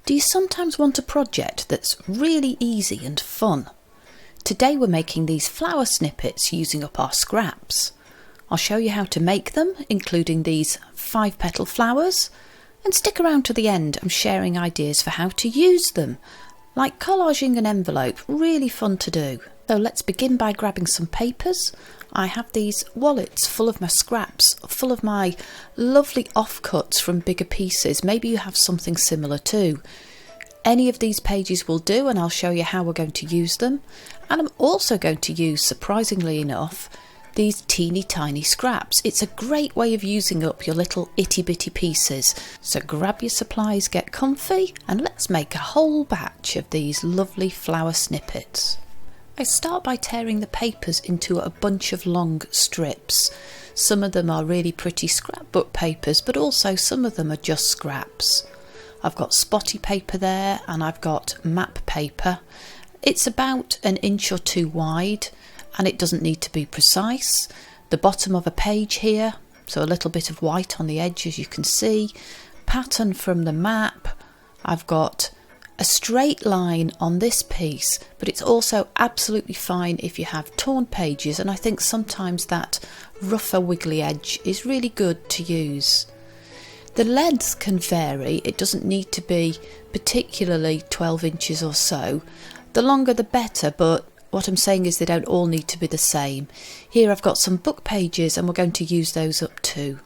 Do you sometimes want a project that's really easy and fun? Today we're making these flower snippets using up our scraps. I'll show you how to make them, including these 5-petal flowers, and stick around to the end. I'm sharing ideas for how to use them, like collaging an envelope, really fun to do. So let's begin by grabbing some papers. I have these wallets full of my scraps, full of my lovely offcuts from bigger pieces. Maybe you have something similar too. Any of these pages will do, and I'll show you how we're going to use them. And I'm also going to use, surprisingly enough, these teeny tiny scraps. It's a great way of using up your little itty bitty pieces. So grab your supplies, get comfy, and let's make a whole batch of these lovely flower snippets. I start by tearing the papers into a bunch of long strips. Some of them are really pretty scrapbook papers, but also some of them are just scraps. I've got spotty paper there, and I've got map paper. It's about 1 inch or 2 wide, and it doesn't need to be precise. The bottom of a page here, so a little bit of white on the edge as you can see. Pattern from the map. I've got a straight line on this piece, but it's also absolutely fine if you have torn pages, and I think sometimes that rougher wiggly edge is really good to use. The length can vary, it doesn't need to be particularly 12 inches or so. The longer the better, but what I'm saying is they don't all need to be the same. Here I've got some book pages and we're going to use those up too.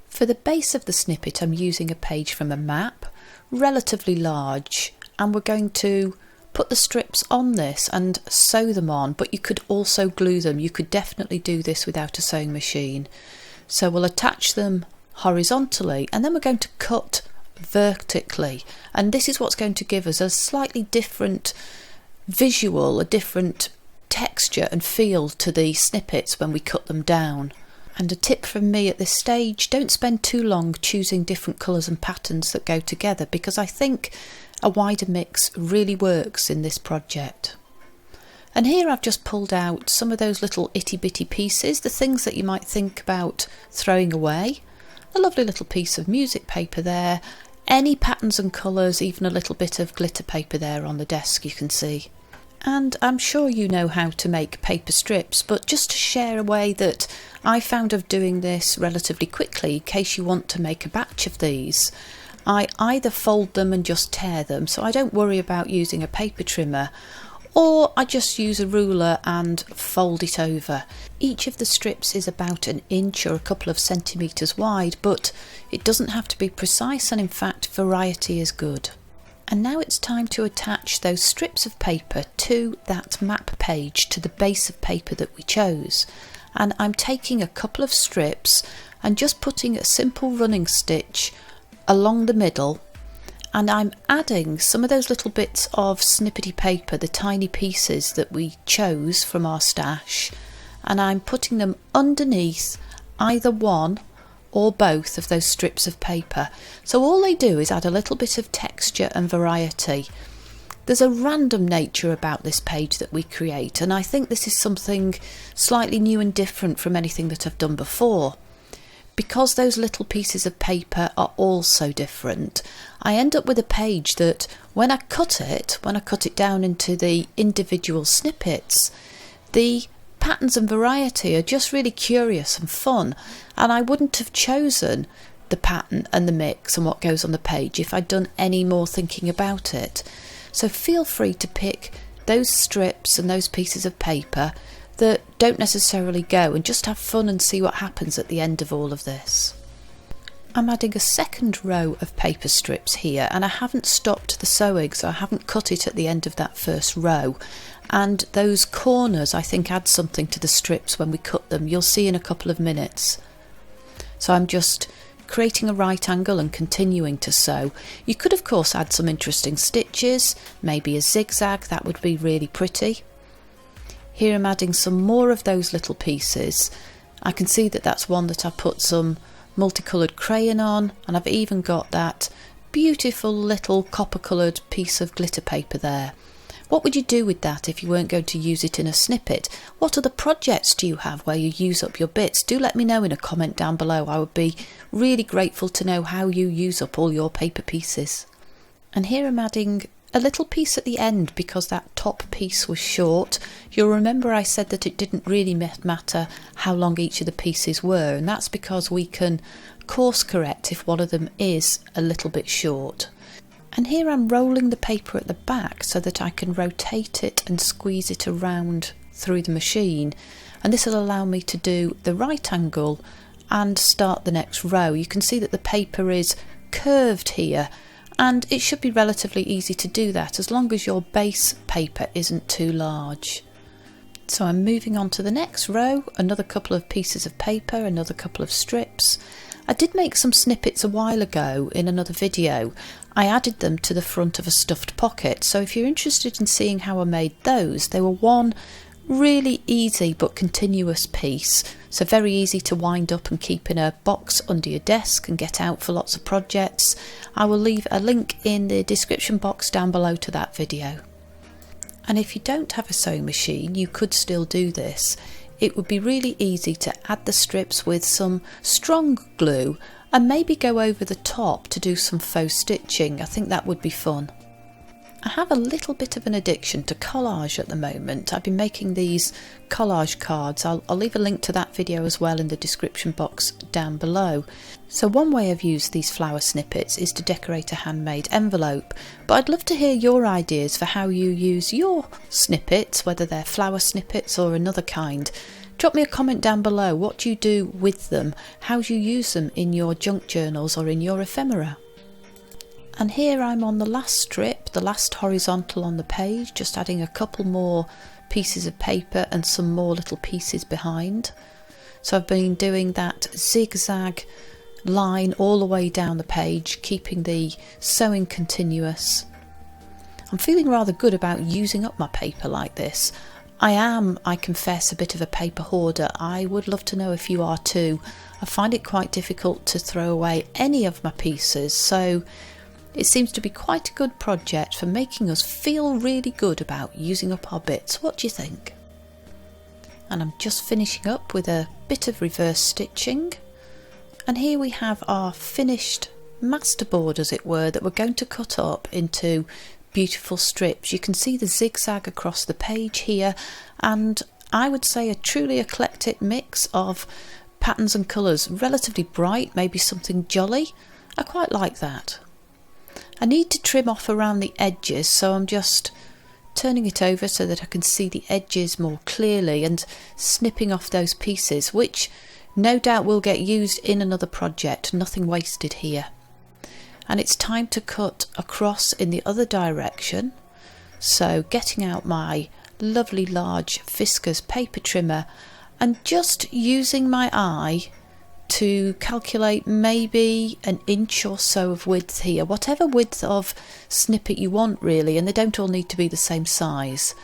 For the base of the snippet I'm using a page from a map, relatively large, and we're going to put the strips on this and sew them on, but you could also glue them. You could definitely do this without a sewing machine. So we'll attach them horizontally and then we're going to cut vertically, and this is what's going to give us a slightly different visual, a different texture and feel to the snippets when we cut them down. And a tip from me at this stage, don't spend too long choosing different colours and patterns that go together, because I think a wider mix really works in this project. And here I've just pulled out some of those little itty bitty pieces, the things that you might think about throwing away. A lovely little piece of music paper there, any patterns and colours, even a little bit of glitter paper there on the desk you can see. And I'm sure you know how to make paper strips, but just to share a way that I found of doing this relatively quickly in case you want to make a batch of these. I either fold them and just tear them, so I don't worry about using a paper trimmer, or I just use a ruler and fold it over. Each of the strips is about 1 inch or a couple of centimetres wide, but it doesn't have to be precise, and in fact variety is good. And now it's time to attach those strips of paper to that map page, to the base of paper that we chose. And I'm taking a couple of strips and just putting a simple running stitch along the middle, and I'm adding some of those little bits of snippety paper, the tiny pieces that we chose from our stash, and I'm putting them underneath either one or both of those strips of paper. So all they do is add a little bit of texture and variety. There's a random nature about this page that we create, and I think this is something slightly new and different from anything that I've done before. Because those little pieces of paper are all so different, I end up with a page that when I cut it down into the individual snippets, the patterns and variety are just really curious and fun, and I wouldn't have chosen the pattern and the mix and what goes on the page if I'd done any more thinking about it. So feel free to pick those strips and those pieces of paper that don't necessarily go, and just have fun and see what happens at the end of all of this. I'm adding a second row of paper strips here, and I haven't stopped the sewing, so I haven't cut it at the end of that first row. And those corners I think add something to the strips when we cut them. You'll see in a couple of minutes. So I'm just creating a right angle and continuing to sew. You could of course add some interesting stitches, maybe a zigzag, that would be really pretty. Here I'm adding some more of those little pieces. I can see that that's one that I put some multicoloured crayon on, and I've even got that beautiful little copper coloured piece of glitter paper there. What would you do with that if you weren't going to use it in a snippet? What other projects do you have where you use up your bits? Do let me know in a comment down below. I would be really grateful to know how you use up all your paper pieces. And here I'm adding a little piece at the end because that top piece was short. You'll remember I said that it didn't really matter how long each of the pieces were, and that's because we can course correct if one of them is a little bit short. And here I'm rolling the paper at the back so that I can rotate it and squeeze it around through the machine, and this will allow me to do the right angle and start the next row. You can see that the paper is curved here, and it should be relatively easy to do that as long as your base paper isn't too large. So I'm moving on to the next row, another couple of pieces of paper, another couple of strips. I did make some snippets a while ago in another video. I added them to the front of a stuffed pocket, so if you're interested in seeing how I made those, they were one really easy but continuous piece, so very easy to wind up and keep in a box under your desk and get out for lots of projects. I will leave a link in the description box down below to that video. And if you don't have a sewing machine, you could still do this. It would be really easy to add the strips with some strong glue and maybe go over the top to do some faux stitching. I think that would be fun. I have a little bit of an addiction to collage at the moment. I've been making these collage cards. I'll leave a link to that video as well in the description box down below. So one way I've used these flower snippets is to decorate a handmade envelope, but I'd love to hear your ideas for how you use your snippets, whether they're flower snippets or another kind. Drop me a comment down below what you do with them, how you use them in your junk journals or in your ephemera. And here I'm on the last strip, the last horizontal on the page, just adding a couple more pieces of paper and some more little pieces behind. So I've been doing that zigzag line all the way down the page, keeping the sewing continuous. I'm feeling rather good about using up my paper like this. I confess, a bit of a paper hoarder. I would love to know if you are too. I find it quite difficult to throw away any of my pieces, so it seems to be quite a good project for making us feel really good about using up our bits. What do you think? And I'm just finishing up with a bit of reverse stitching. And here we have our finished masterboard, as it were, that we're going to cut up into beautiful strips. You can see the zigzag across the page here, and I would say a truly eclectic mix of patterns and colours. Relatively bright, maybe something jolly. I quite like that. I need to trim off around the edges, so I'm just turning it over so that I can see the edges more clearly and snipping off those pieces, which no doubt will get used in another project. Nothing wasted here. And it's time to cut across in the other direction, so getting out my lovely large Fiskars paper trimmer and just using my eye to calculate maybe an inch or so of width here, whatever width of snippet you want really, and they don't all need to be the same size.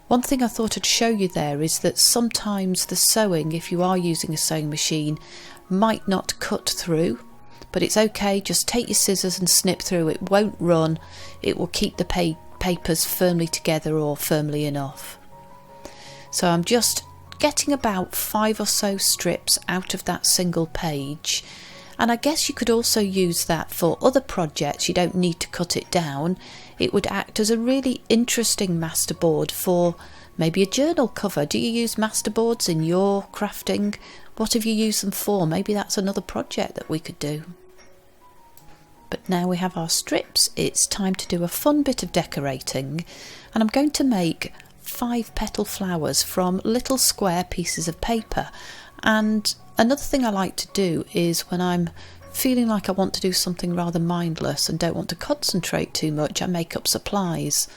One thing I thought I'd show you there is that sometimes the sewing, if you are using a sewing machine, might not cut through, but it's okay, just take your scissors and snip through. It won't run, it will keep the papers firmly together or firmly enough. So I'm just getting about 5 or so strips out of that single page, and I guess you could also use that for other projects. You don't need to cut it down. It would act as a really interesting masterboard for maybe a journal cover. Do you use masterboards in your crafting? What have you used them for? Maybe that's another project that we could do. But now we have our strips, it's time to do a fun bit of decorating, and I'm going to make 5 petal flowers from little square pieces of paper. And another thing I like to do is when I'm feeling like I want to do something rather mindless and don't want to concentrate too much, I make up supplies.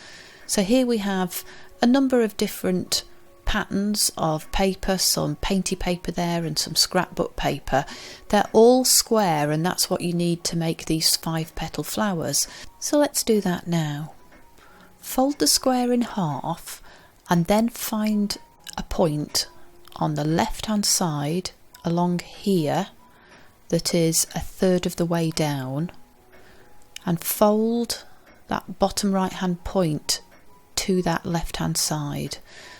So here we have a number of different patterns of paper, some painty paper there and some scrapbook paper. They're all square, and that's what you need to make these 5 petal flowers. So let's do that now. Fold the square in half and then find a point on the left hand side along here that is 1/3 of the way down, and fold that bottom right hand point to that left hand side.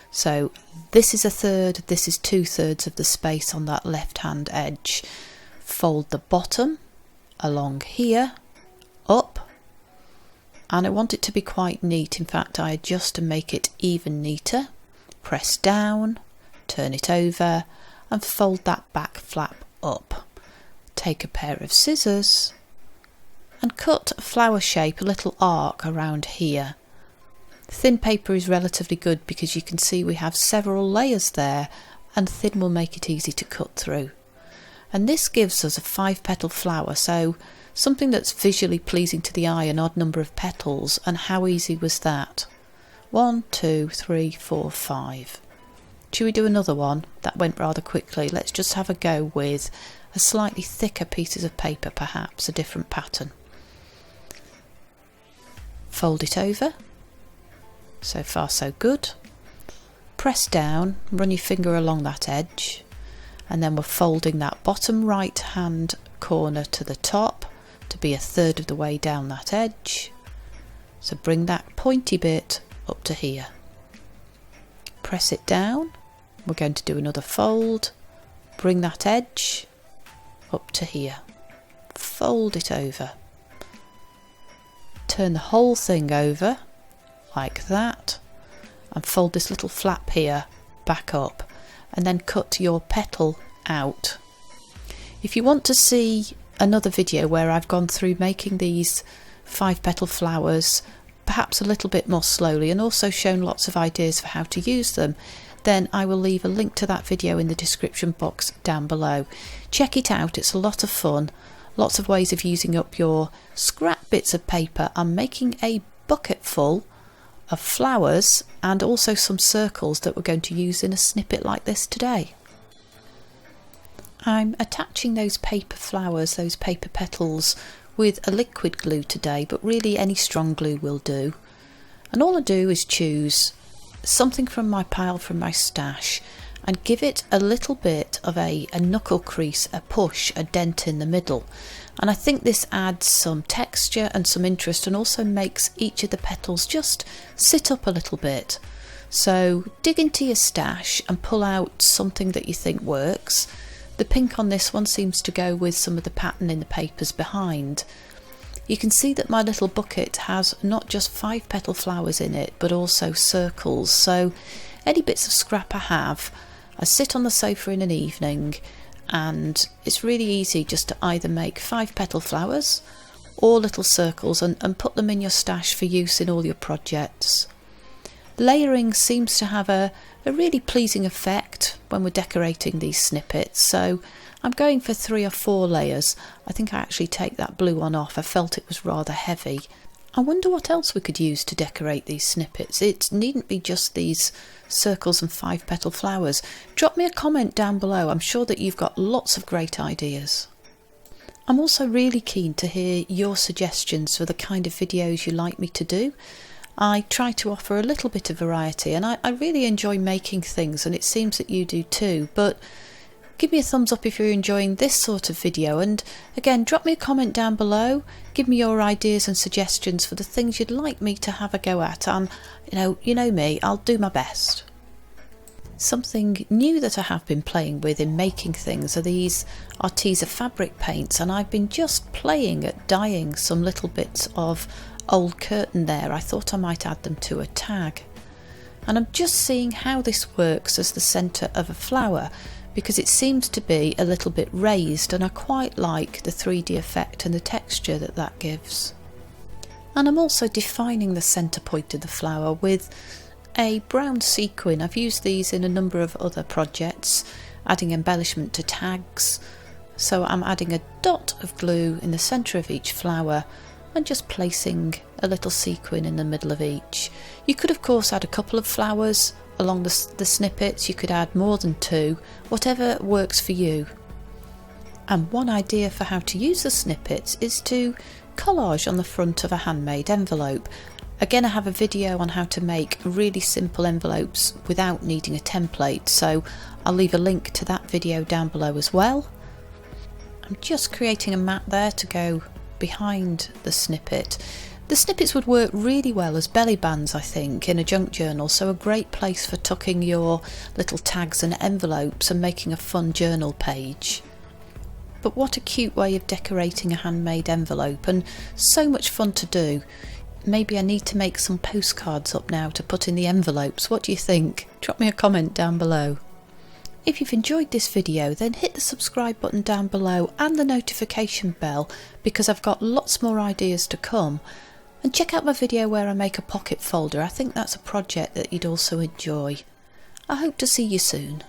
So this is 1/3, this is 2/3 of the space on that left hand edge. Fold the bottom along here, up, and I want it to be quite neat. In fact, I adjust and make it even neater. Press down, turn it over and fold that back flap up. Take a pair of scissors and cut a flower shape, a little arc around here. Thin paper is relatively good because you can see we have several layers there, and thin will make it easy to cut through. And this gives us a 5-petal flower, so something that's visually pleasing to the eye, an odd number of petals. And how easy was that? 1, 2, 3, 4, 5. Should we do another one? That went rather quickly. Let's just have a go with a slightly thicker pieces of paper, perhaps a different pattern. Fold it over. So far so good. Press down, run your finger along that edge, and then we're folding that bottom right hand corner to the top to be 1/3 of the way down that edge. So bring that pointy bit up to here. Press it down. We're going to do another fold. Bring that edge up to here. Fold it over. Turn the whole thing over like that and fold this little flap here back up, and then cut your petal out. If you want to see another video where I've gone through making these 5-petal flowers perhaps a little bit more slowly and also shown lots of ideas for how to use them, then I will leave a link to that video in the description box down below. Check it out, it's a lot of fun, lots of ways of using up your scrap bits of paper and making a bucket full of flowers, and also some circles that we're going to use in a snippet like this today. I'm attaching those paper flowers, those paper petals, with a liquid glue today, but really any strong glue will do. And all I do is choose something from my pile, from my stash, and give it a little bit of a knuckle crease, a push, a dent in the middle. And I think this adds some texture and some interest, and also makes each of the petals just sit up a little bit. So dig into your stash and pull out something that you think works. The pink on this one seems to go with some of the pattern in the papers behind. You can see that my little bucket has not just 5-petal flowers in it, but also circles. So any bits of scrap I have, I sit on the sofa in an evening, and it's really easy just to either make 5-petal flowers or little circles and put them in your stash for use in all your projects. Layering seems to have a really pleasing effect when we're decorating these snippets, so I'm going for 3 or 4 layers. I think I actually take that blue one off, I felt it was rather heavy. I wonder what else we could use to decorate these snippets. It needn't be just these circles and 5-petal flowers. Drop me a comment down below, I'm sure that you've got lots of great ideas. I'm also really keen to hear your suggestions for the kind of videos you like me to do. I try to offer a little bit of variety, and I really enjoy making things, and it seems that you do too, but give me a thumbs up if you're enjoying this sort of video, and again drop me a comment down below, give me your ideas and suggestions for the things you'd like me to have a go at, and you know me, I'll do my best. Something new that I have been playing with in making things are these Arteza fabric paints, and I've been just playing at dyeing some little bits of old curtain there. I thought I might add them to a tag, and I'm just seeing how this works as the centre of a flower, because it seems to be a little bit raised, and I quite like the 3D effect and the texture that that gives. And I'm also defining the centre point of the flower with a brown sequin. I've used these in a number of other projects, adding embellishment to tags. So I'm adding a dot of glue in the centre of each flower and just placing a little sequin in the middle of each. You could of course add a couple of flowers along the snippets, you could add more than 2, whatever works for you. And one idea for how to use the snippets is to collage on the front of a handmade envelope. Again, I have a video on how to make really simple envelopes without needing a template, so I'll leave a link to that video down below as well. I'm just creating a mat there to go behind the snippet. The snippets would work really well as belly bands, I think, in a junk journal, so a great place for tucking your little tags and envelopes and making a fun journal page. But what a cute way of decorating a handmade envelope, and so much fun to do. maybe I need to make some postcards up now to put in the envelopes. What do you think? Drop me a comment down below. If you've enjoyed this video, then hit the subscribe button down below and the notification bell, because I've got lots more ideas to come. And check out my video where I make a pocket folder. I think that's a project that you'd also enjoy. I hope to see you soon.